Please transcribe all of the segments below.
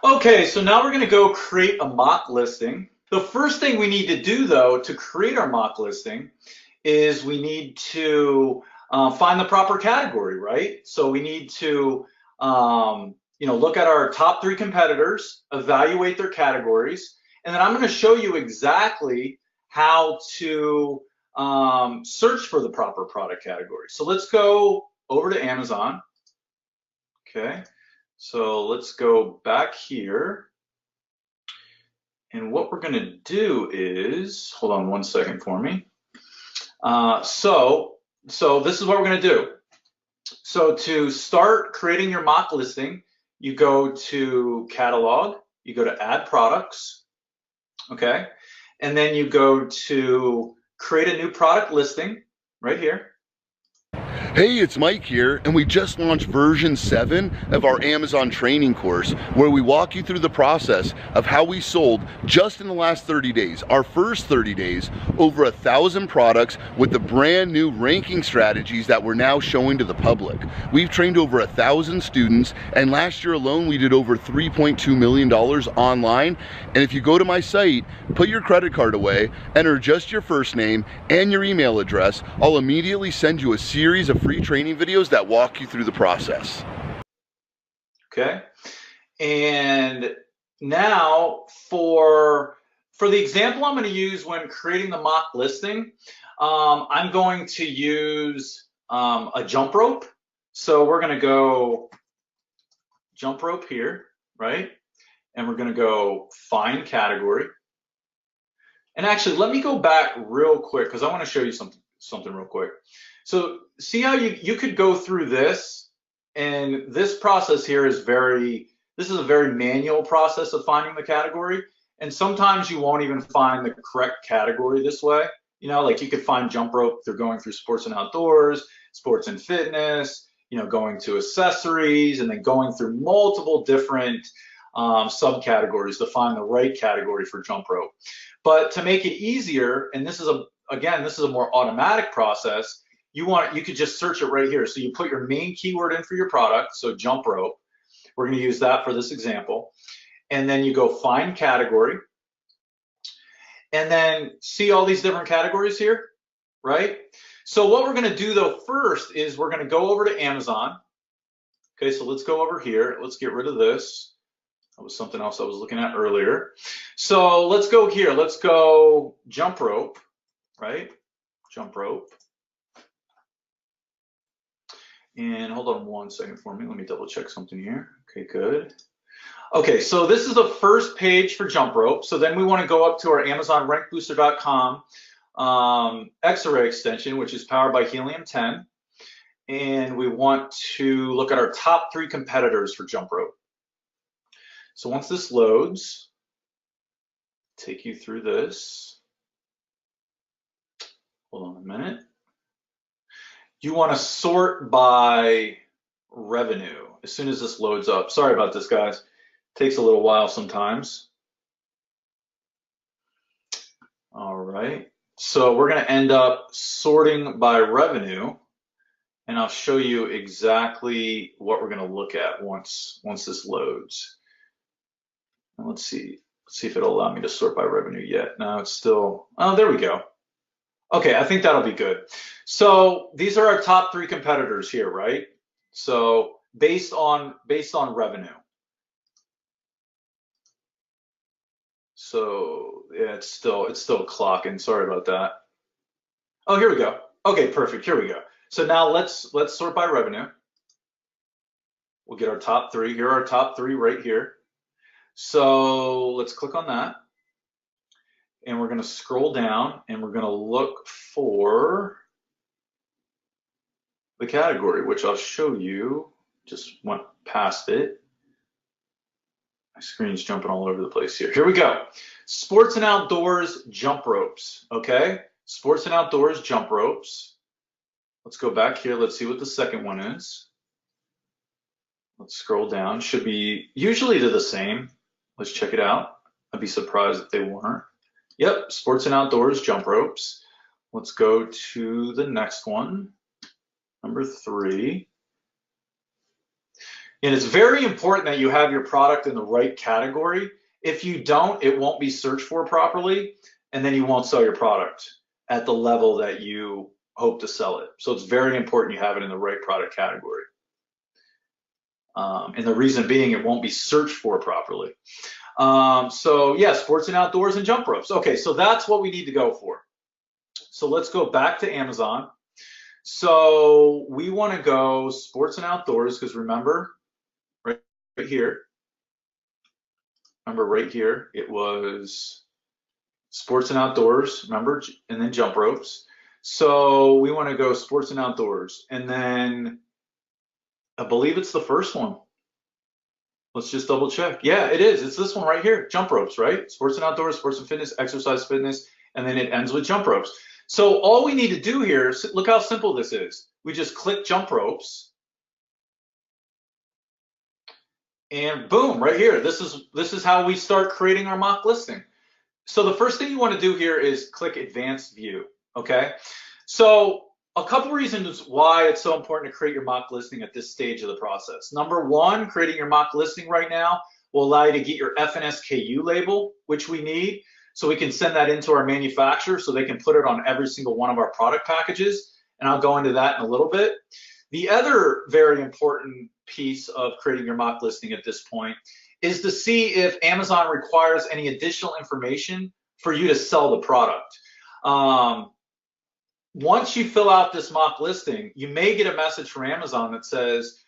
Okay, so now we're going to go create a mock listing. The first thing we need to do though to create our mock listing is we need to find the proper category, right? So we need to look at our top 3 competitors, evaluate their categories, and then I'm going to show you exactly how to search for the proper product category. So let's go over to Amazon. Okay, so let's go back here. And what we're going to do is, hold on one second for me. So this is what we're going to do. So to start creating your mock listing, you go to catalog, you go to add products, okay? And then you go to create a new product listing right here. Hey, it's Mike here, and we just launched version 7 of our Amazon training course where we walk you through the process of how we sold just in the last 30 days, our first 30 days, over 1,000 products with the brand new ranking strategies that we're now showing to the public. We've trained over 1,000 students, and last year alone we did over $3.2 million online. And if you go to my site, put your credit card away, enter just your first name and your email address, I'll immediately send you a series of free training videos that walk you through the process. Okay, and now for the example I'm going to use when creating the mock listing, I'm going to use a jump rope. So we're going to go jump rope here, right? And we're going to go find category. And actually, let me go back real quick because I want to show you something real quick. So see how you could go through this, and this process here is this is a very manual process of finding the category. And sometimes you won't even find the correct category this way. You know, like you could find jump rope through going through sports and outdoors, sports and fitness, going to accessories, and then going through multiple different subcategories to find the right category for jump rope. But to make it easier, and this is a more automatic process, you could just search it right here. So you put your main keyword in for your product, so jump rope. We're going to use that for this example. And then you go find category. And then see all these different categories here, right? So what we're going to do though first is we're going to go over to Amazon. Okay, so let's go over here. Let's get rid of this. That was something else I was looking at earlier. So let's go here. Let's go jump rope, right? Jump rope. And hold on one second for me. Let me double check something here. Okay, good. Okay, so this is the first page for jump rope. So then we want to go up to our Amazon rankbooster.com X-Array extension, which is powered by Helium-10. And we want to look at our top 3 competitors for jump rope. So once this loads, take you through this. Hold on a minute. You want to sort by revenue as soon as this loads up. Sorry about this, guys. Takes a little while sometimes. All right. So we're going to end up sorting by revenue, and I'll show you exactly what we're going to look at once this loads. And let's see if it'll allow me to sort by revenue yet. No, it's still, oh, there we go. Okay, I think that'll be good. So these are our top 3 competitors here, right? So based on revenue. So yeah, it's still clocking. Sorry about that. Oh, here we go. Okay, perfect. Here we go. So now let's sort by revenue. We'll get our top 3. Here are our top 3 right here. So let's click on that. And we're going to scroll down and we're going to look for the category, which I'll show you. Just went past it. My screen's jumping all over the place here. Here we go. Sports and outdoors jump ropes. Okay, sports and outdoors jump ropes. Let's go back here. Let's see what the second one is. Let's scroll down. Should be usually they're the same. Let's check it out. I'd be surprised if they weren't. Yep, sports and outdoors jump ropes. Let's go to the next one, number 3. And it's very important that you have your product in the right category. If you don't, it won't be searched for properly, and then you won't sell your product at the level that you hope to sell it. So it's very important you have it in the right product category. And the reason being, it won't be searched for properly. So yeah, sports and outdoors and jump ropes. Okay, so that's what we need to go for. So let's go back to Amazon. So we want to go sports and outdoors because remember, right here, it was sports and outdoors, remember, and then jump ropes. So we want to go sports and outdoors, and then I believe it's the first one. Let's just double check. Yeah, it is. It's this one right here, jump ropes, right? Sports and outdoors, sports and fitness, exercise fitness, and then it ends with jump ropes. So all we need to do here, look how simple this is. We just click jump ropes, and boom, right here. This is how we start creating our mock listing. So the first thing you want to do here is click advanced view, okay? So a couple reasons why it's so important to create your mock listing at this stage of the process. Number one, creating your mock listing right now will allow you to get your FNSKU label, which we need, so we can send that into our manufacturer so they can put it on every single one of our product packages, and I'll go into that in a little bit. The other very important piece of creating your mock listing at this point is to see if Amazon requires any additional information for you to sell the product. Once you fill out this mock listing, you may get a message from Amazon that says,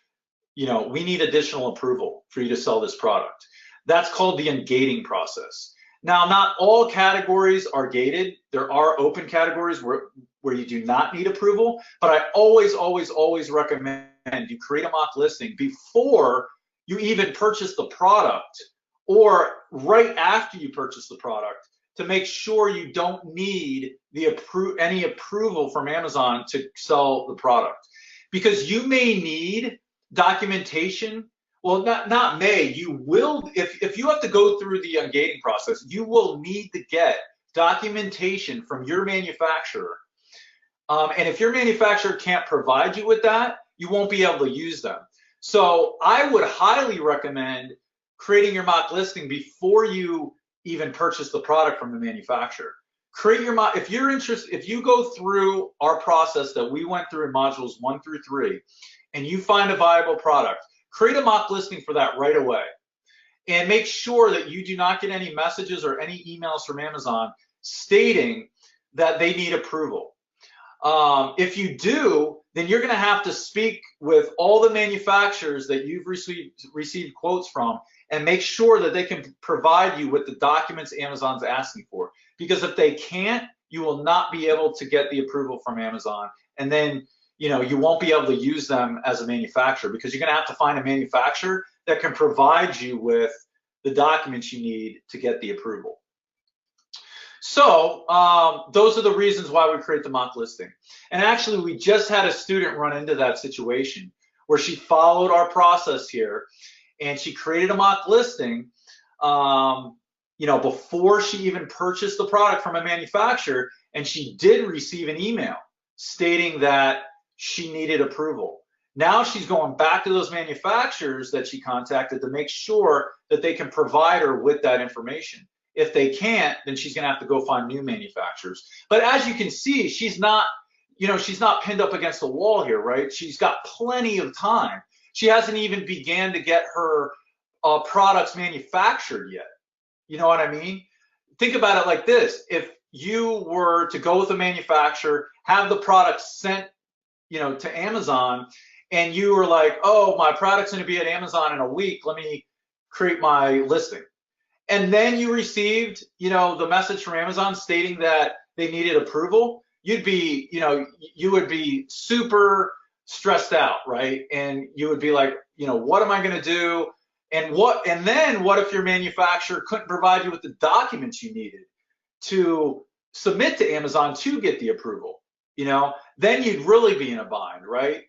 you know, we need additional approval for you to sell this product. That's called the ungating process. Now, not all categories are gated. There are open categories where you do not need approval, but I always recommend you create a mock listing before you even purchase the product or right after you purchase the product to make sure you don't need any approval from Amazon to sell the product. Because you may need documentation. Well, not may, you will, if you have to go through the ungating process, you will need to get documentation from your manufacturer. And if your manufacturer can't provide you with that, you won't be able to use them. So I would highly recommend creating your mock listing before you even purchase the product from the manufacturer. Create your mock, if you're interested, if you go through our process that we went through in modules 1 through 3, and you find a viable product, create a mock listing for that right away. And make sure that you do not get any messages or any emails from Amazon stating that they need approval. If you do, then you're going to have to speak with all the manufacturers that you've received quotes from and make sure that they can provide you with the documents Amazon's asking for. Because if they can't, you will not be able to get the approval from Amazon. And then, you know, you won't be able to use them as a manufacturer because you're going to have to find a manufacturer that can provide you with the documents you need to get the approval. So those are the reasons why we create the mock listing. And actually, we just had a student run into that situation where she followed our process here and she created a mock listing, you know, before she even purchased the product from a manufacturer, and she did receive an email stating that she needed approval. Now she's going back to those manufacturers that she contacted to make sure that they can provide her with that information. If they can't, then she's going to have to go find new manufacturers. But as you can see, she's not, you know, she's not pinned up against the wall here, right? She's got plenty of time. She hasn't even began to get her products manufactured yet. You know what I mean? Think about it like this. If you were to go with a manufacturer, have the product sent, you know, to Amazon, and you were like, oh, my product's going to be at Amazon in a week, let me create my listing. And then you received, you know, the message from Amazon stating that they needed approval, you'd be, you know, you would be super stressed out, right? And you would be like, you know, what am I going to do? And then what if your manufacturer couldn't provide you with the documents you needed to submit to Amazon to get the approval? You know, then you'd really be in a bind, right?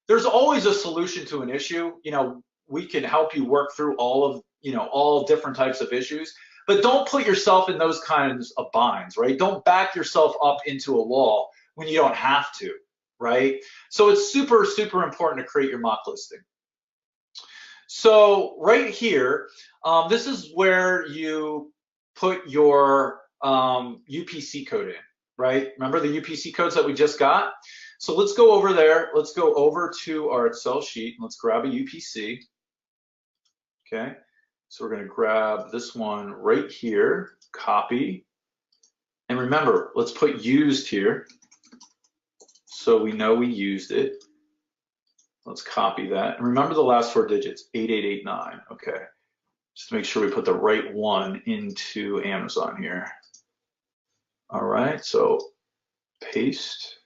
There's always a solution to an issue. You know, we can help you work through all different types of issues, but don't put yourself in those kinds of binds, right? Don't back yourself up into a wall when you don't have to, right? So it's super, super important to create your mock listing. So right here, this is where you put your UPC code in, right? Remember the UPC codes that we just got? So let's go over there. Let's go over to our Excel sheet and let's grab a UPC. Okay, so we're going to grab this one right here, copy. And remember, let's put used here so we know we used it. Let's copy that. And remember the last 4 digits, 8889. Okay, just to make sure we put the right one into Amazon here. All right, so paste.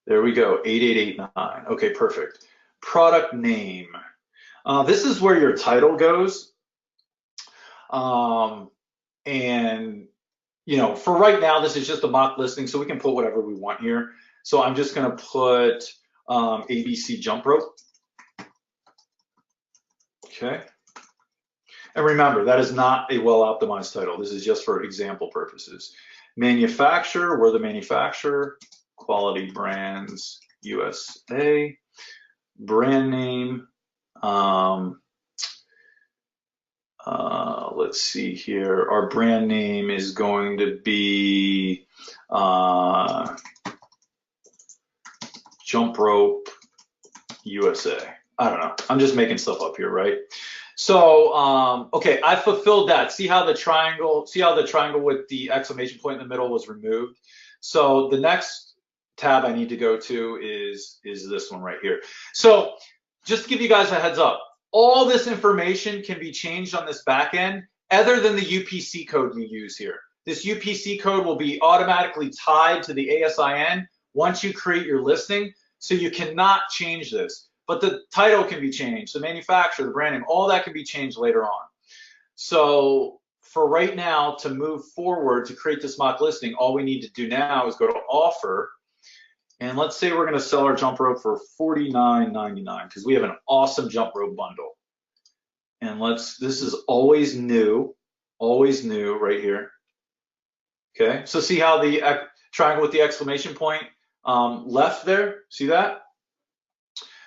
There we go, 8889. Okay, perfect. Product name. This is where your title goes. And you know, for right now, this is just a mock listing, so we can put whatever we want here. So I'm just gonna put ABC jump rope. Okay. And remember, that is not a well-optimized title. This is just for example purposes. Manufacturer, we're the manufacturer. Quality Brands USA. Brand name. Let's see here. Our brand name is going to be Jump Rope USA. I don't know. I'm just making stuff up here, right? So, okay, I fulfilled that. See how the triangle with the exclamation point in the middle was removed? So the next tab I need to go to is this one right here. So just to give you guys a heads up, all this information can be changed on this back end other than the UPC code you use here. This UPC code will be automatically tied to the ASIN once you create your listing, so you cannot change this. But the title can be changed, the manufacturer, the brand name, all that can be changed later on. So for right now, to move forward to create this mock listing, all we need to do now is go to offer. And let's say we're gonna sell our jump rope for $49.99 because we have an awesome jump rope bundle. And this is always new right here. Okay, so see how the triangle with the exclamation point left there, see that?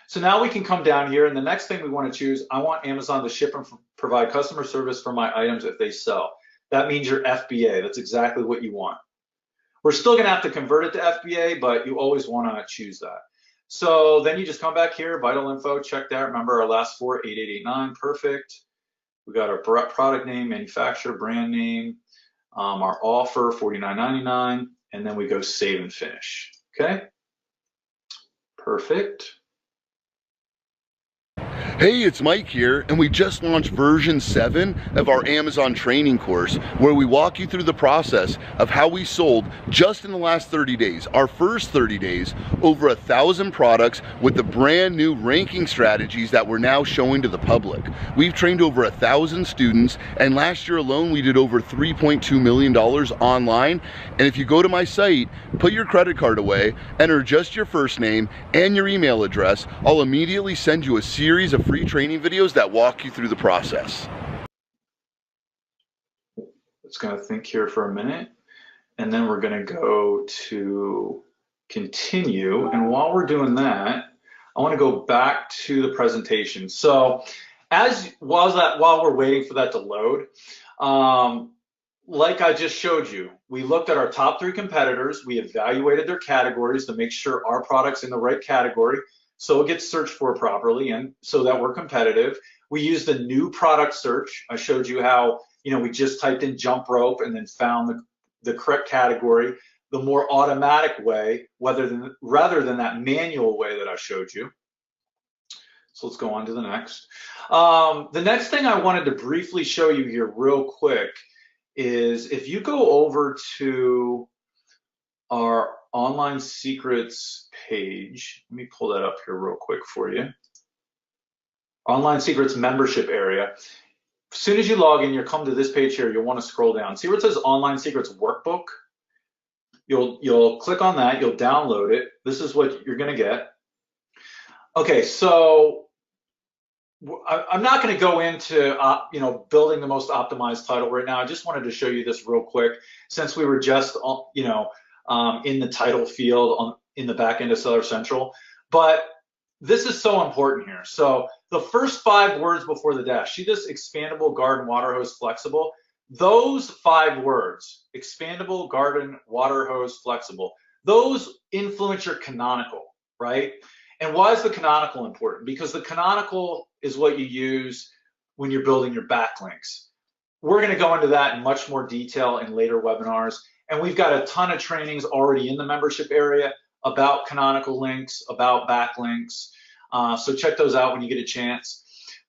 So now we can come down here, and the next thing we want to choose, I want Amazon to ship and provide customer service for my items if they sell. That means your FBA. That's exactly what you want. We're still going to have to convert it to FBA, but you always want to choose that. So then you just come back here, vital info, check that. Remember our last 4, 8889, perfect. We got our product name, manufacturer, brand name, our offer, $49.99, and then we go save and finish. Okay, perfect. Hey, it's Mike here, and we just launched version 7 of our Amazon training course, where we walk you through the process of how we sold just in the last 30 days, our first 30 days, over 1,000 products with the brand new ranking strategies that we're now showing to the public. We've trained over 1,000 students, and last year alone we did over $3.2 million online. And if you go to my site, put your credit card away, enter just your first name and your email address, I'll immediately send you a series of free training videos that walk you through the process. It's going to think here for a minute, and then we're going to go to continue. And while we're doing that, I want to go back to the presentation. So while we're waiting for that to load, like I just showed you, we looked at our top 3 competitors. We evaluated their categories to make sure our product's in the right category, so it gets searched for properly and so that we're competitive. We used the new product search. I showed you how, we just typed in jump rope and then found the correct category, the more automatic way, rather than that manual way that I showed you. So let's go on to the next. The next thing I wanted to briefly show you here real quick is if you go over to our online secrets page, let me pull that up here real quick for you. Online secrets membership area. As soon as you log in, you'll come to this page here. You'll want to scroll down. See where it says online secrets workbook? You'll click on that. You'll download it. This is what you're going to get. Okay, so I'm not going to go into building the most optimized title right now. I just wanted to show you this real quick since we were just in the title field in the back end of Seller Central. But this is so important here. So the first 5 words before the dash, see this expandable garden water hose flexible? Those 5 words, expandable garden water hose flexible, those influence your canonical, right? And why is the canonical important? Because the canonical is what you use when you're building your backlinks. We're going to go into that in much more detail in later webinars. And we've got a ton of trainings already in the membership area about canonical links, about backlinks. So check those out when you get a chance.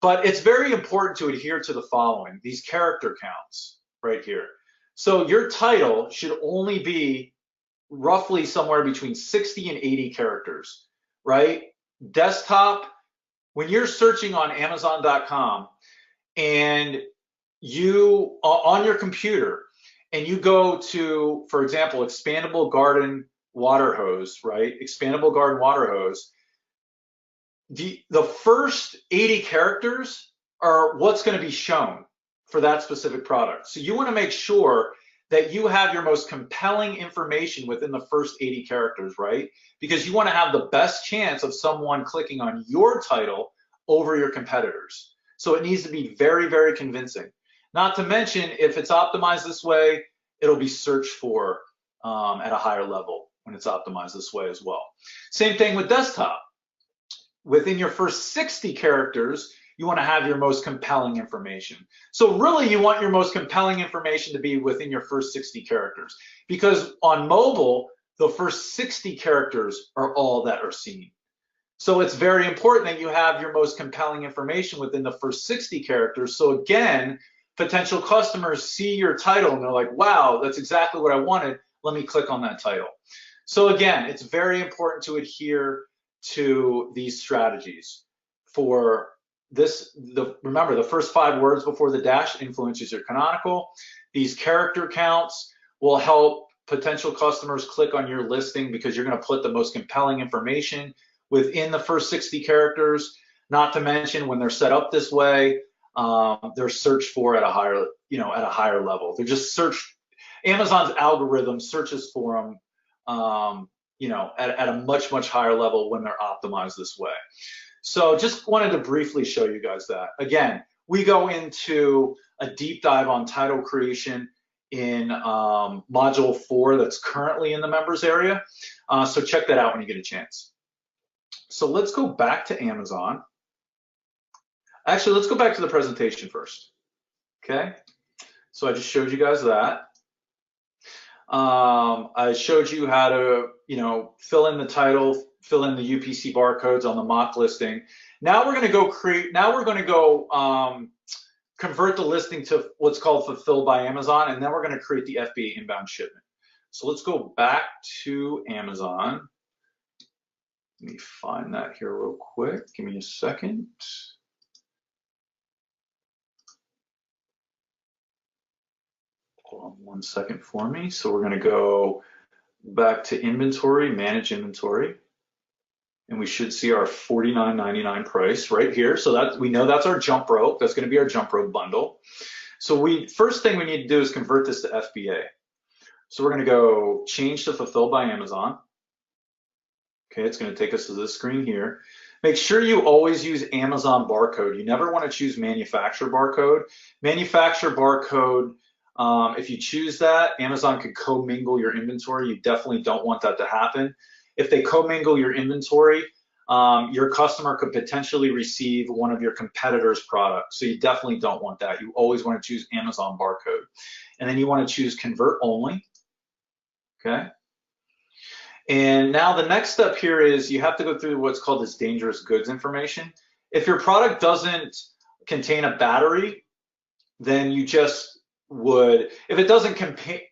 But it's very important to adhere to the following, these character counts right here. So your title should only be roughly somewhere between 60 and 80 characters, right? Desktop, when you're searching on Amazon.com and you on your computer and you go to, for example, expandable garden water hose, right? Expandable garden water hose. The first 80 characters are what's going to be shown for that specific product. So you want to make sure that you have your most compelling information within the first 80 characters, right? Because you want to have the best chance of someone clicking on your title over your competitors. So it needs to be very, very convincing. Not to mention, if it's optimized this way, it'll be searched for at a higher level when it's optimized this way as well. Same thing with desktop. Within your first 60 characters, you want to have your most compelling information. So really, you want your most compelling information to be within your first 60 characters, because on mobile, the first 60 characters are all that are seen. So it's very important that you have your most compelling information within the first 60 characters. So again, potential customers see your title and they're like, wow, that's exactly what I wanted. Let me click on that title. So again, it's very important to adhere to these strategies. For this, remember, the first 5 words before the dash influences your canonical. These character counts will help potential customers click on your listing because you're going to put the most compelling information within the first 60 characters. Not to mention, when they're set up this way, they're searched for at a higher, at a higher level. They're just searched. Amazon's algorithm searches for them, at a much, much higher level when they're optimized this way. So just wanted to briefly show you guys that. Again, we go into a deep dive on title creation in module 4 that's currently in the members area. So check that out when you get a chance. So let's go back to Amazon. Actually, let's go back to the presentation first. Okay, so I just showed you guys that. I showed you how to, fill in the title, fill in the UPC barcodes on the mock listing. Now we're going to go convert the listing to what's called fulfilled by Amazon, and then we're going to create the FBA inbound shipment. So let's go back to Amazon. Let me find that here real quick. Give me a second. Hold on 1 second for me. So we're going to go back to inventory, manage inventory, and we should see our $49.99 price right here. So that we know that's our jump rope. That's going to be our jump rope bundle. So first thing we need to do is convert this to FBA. So we're going to go change to fulfilled by Amazon. Okay, it's going to take us to this screen here. Make sure you always use Amazon barcode. You never want to choose manufacturer barcode. Manufacturer barcode, if you choose that, Amazon could commingle your inventory. You definitely don't want that to happen. If they commingle your inventory, your customer could potentially receive one of your competitors' products. So you definitely don't want that. You always want to choose Amazon barcode. And then you want to choose convert only. Okay. And now the next step here is you have to go through what's called this dangerous goods information. If your product doesn't contain a battery, then you just would, if it doesn't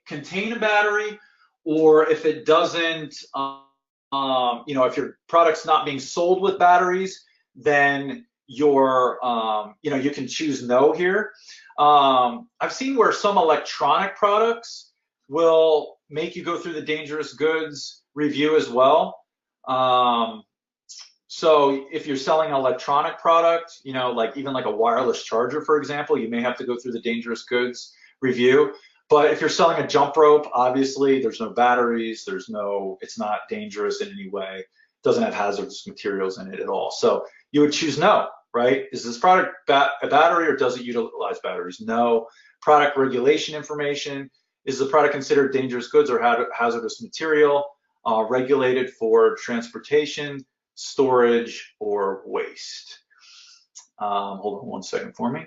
contain a battery, or if it doesn't, if your product's not being sold with batteries, then you can choose no here. I've seen where some electronic products will make you go through the dangerous goods review as well. So if you're selling an electronic product, like even like a wireless charger, for example, you may have to go through the dangerous goods review. But if you're selling a jump rope, obviously there's no batteries, it's not dangerous in any way. doesn't have hazardous materials in it at all. So you would choose no, right? Is this product a battery or does it utilize batteries? No. Product regulation information. Is the product considered dangerous goods or hazardous material? Regulated for transportation, storage, or waste? Hold on one second for me.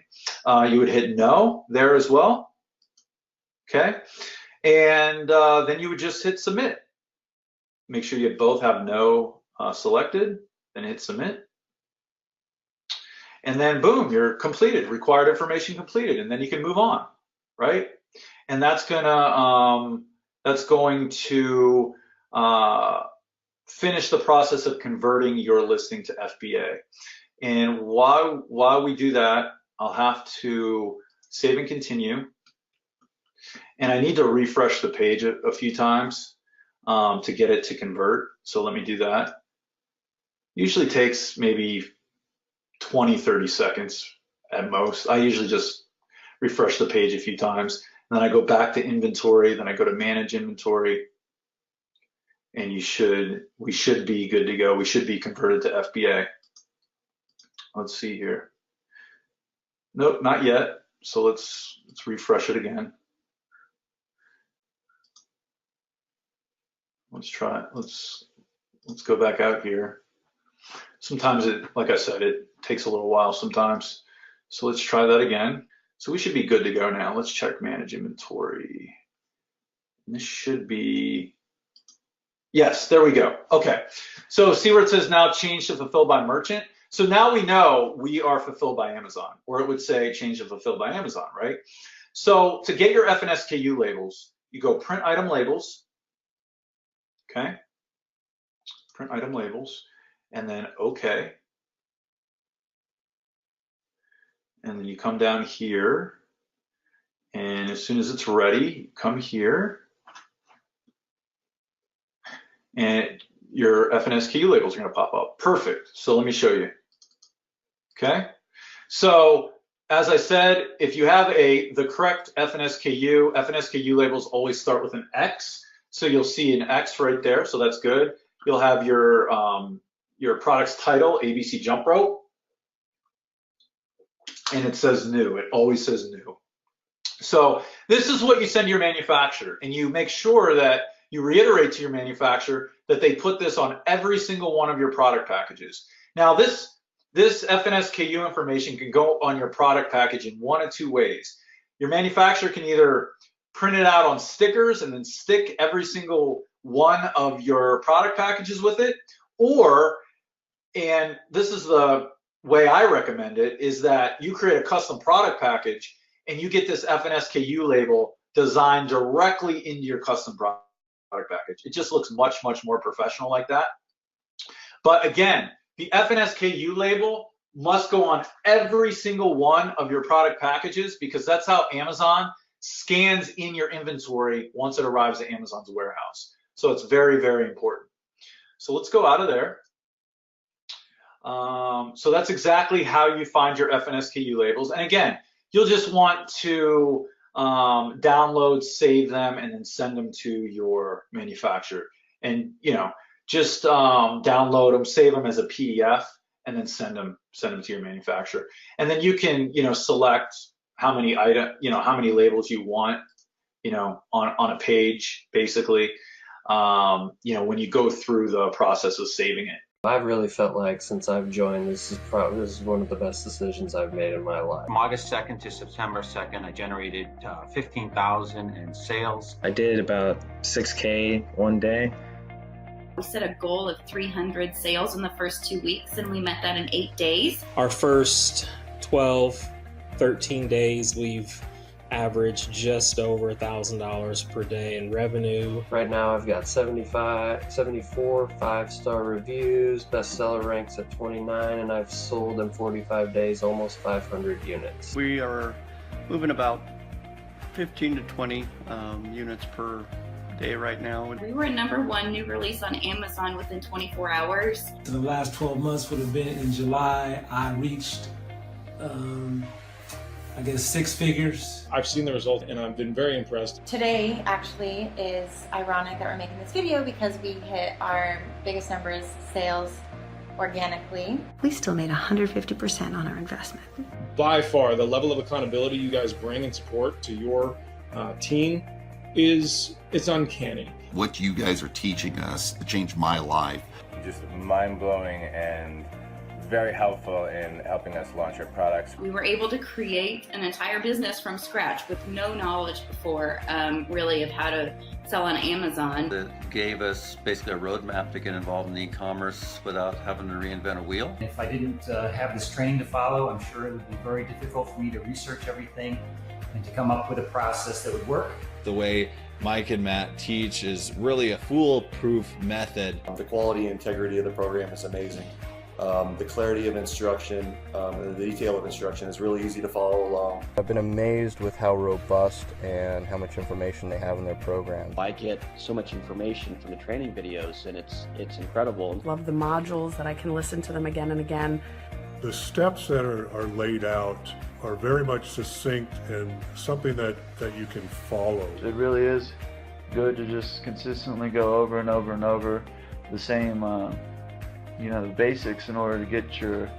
You would hit no there as well. Okay. And then you would just hit submit. Make sure you both have no selected, then hit submit. And then boom, you're completed, required information completed, and then you can move on, right? And that's going to finish the process of converting your listing to FBA. And while we do that, I'll have to save and continue. And I need to refresh the page a few times to get it to convert. So let me do that. Usually takes maybe 20, 30 seconds at most. I usually just refresh the page a few times. And then I go back to inventory, then I go to manage inventory. And we should be good to go. We should be converted to FBA. Let's see here. Nope, not yet. So let's refresh it again. Let's try it. Let's go back out here. Sometimes like I said, it takes a little while sometimes. So let's try that again. So we should be good to go now. Let's check manage inventory. And this should be, yes, there we go. Okay. So see where it says now change to fulfilled by merchant. So now we know we are fulfilled by Amazon, or it would say change to fulfilled by Amazon, right? So to get your FNSKU labels, you go print item labels. Okay. Print item labels, and then okay. And then you come down here, and as soon as it's ready, come here, and your FNSKU labels are going to pop up. Perfect. So let me show you. Okay. So as I said, if you have the correct FNSKU labels always start with an X. So you'll see an X right there. So that's good. You'll have your product's title, ABC Jump Rope. And it says new. It always says new. So this is what you send your manufacturer, and you make sure that you reiterate to your manufacturer that they put this on every single one of your product packages. Now this FNSKU information can go on your product package in one of two ways. Your manufacturer can either print it out on stickers and then stick every single one of your product packages with it, or, and this is the way I recommend it, is that you create a custom product package and you get this FNSKU label designed directly into your custom product package. It just looks much, much more professional like that. But again, the FNSKU label must go on every single one of your product packages, because that's how Amazon scans in your inventory once it arrives at Amazon's warehouse. So it's very, very important. So let's go out of there. So that's exactly how you find your FNSKU labels. And again, you'll just want to download, save them, and then send them to your manufacturer. And just download them, save them as a PDF, and then send them to your manufacturer. And then you can select how many how many labels you want on a page, basically when you go through the process of saving it. I've really felt like since I've joined, this is one of the best decisions I've made in my life. From August 2nd to September 2nd, I generated 15,000 in sales. I did about 6K one day. We set a goal of 300 sales in the first 2 weeks, and we met that in 8 days. Our first 12, 13 days, we've averaged just over $1,000 per day in revenue. Right now I've got 74 5-star reviews, bestseller ranks at 29, and I've sold in 45 days almost 500 units. We are moving about 15 to 20 units per day right now. We were #1 new release on Amazon within 24 hours. The last 12 months would have been in July. I reached I guess 6 figures. I've seen the result and I've been very impressed. Today actually is ironic that we're making this video because we hit our biggest numbers sales organically. We still made 150% on our investment. By far, the level of accountability you guys bring and support to your team it's uncanny. What you guys are teaching us changed my life. Just mind-blowing and very helpful in helping us launch our products. We were able to create an entire business from scratch with no knowledge before, really, of how to sell on Amazon. It gave us basically a roadmap to get involved in e-commerce without having to reinvent a wheel. If I didn't have this training to follow, I'm sure it would be very difficult for me to research everything and to come up with a process that would work. The way Mike and Matt teach is really a foolproof method. The quality and integrity of the program is amazing. The clarity of instruction and the detail of instruction is really easy to follow along. I've been amazed with how robust and how much information they have in their program. I get so much information from the training videos, and it's incredible. Love the modules that I can listen to them again and again. The steps that are laid out are very much succinct and something that you can follow. It really is good to just consistently go over and over and over the same the basics in order to get your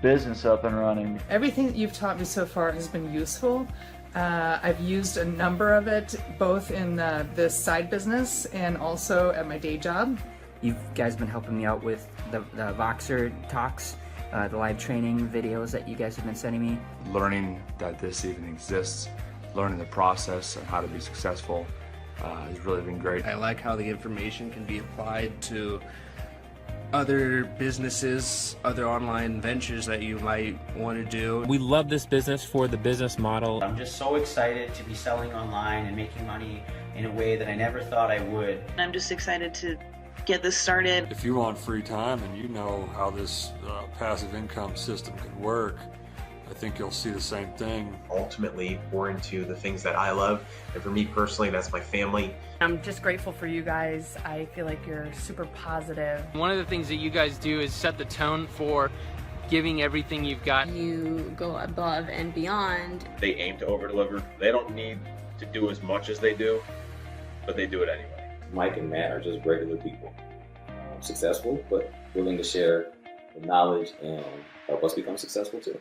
business up and running. Everything that you've taught me so far has been useful. I've used a number of it both in this side business and also at my day job. You guys been helping me out with the Voxer talks, the live training videos that you guys have been sending me. Learning that this even exists, learning the process and how to be successful has really been great. I like how the information can be applied to other businesses, other online ventures that you might want to do. We love this business for the business model. I'm just so excited to be selling online and making money in a way that I never thought I would. I'm just excited to get this started. If you want free time and you know how this passive income system can work, I think you'll see the same thing. Ultimately, pour into the things that I love, and for me personally, that's my family. I'm just grateful for you guys. I feel like you're super positive. One of the things that you guys do is set the tone for giving everything you've got. You go above and beyond. They aim to over-deliver. They don't need to do as much as they do, but they do it anyway. Mike and Matt are just regular people. Successful, but willing to share the knowledge and help us become successful too.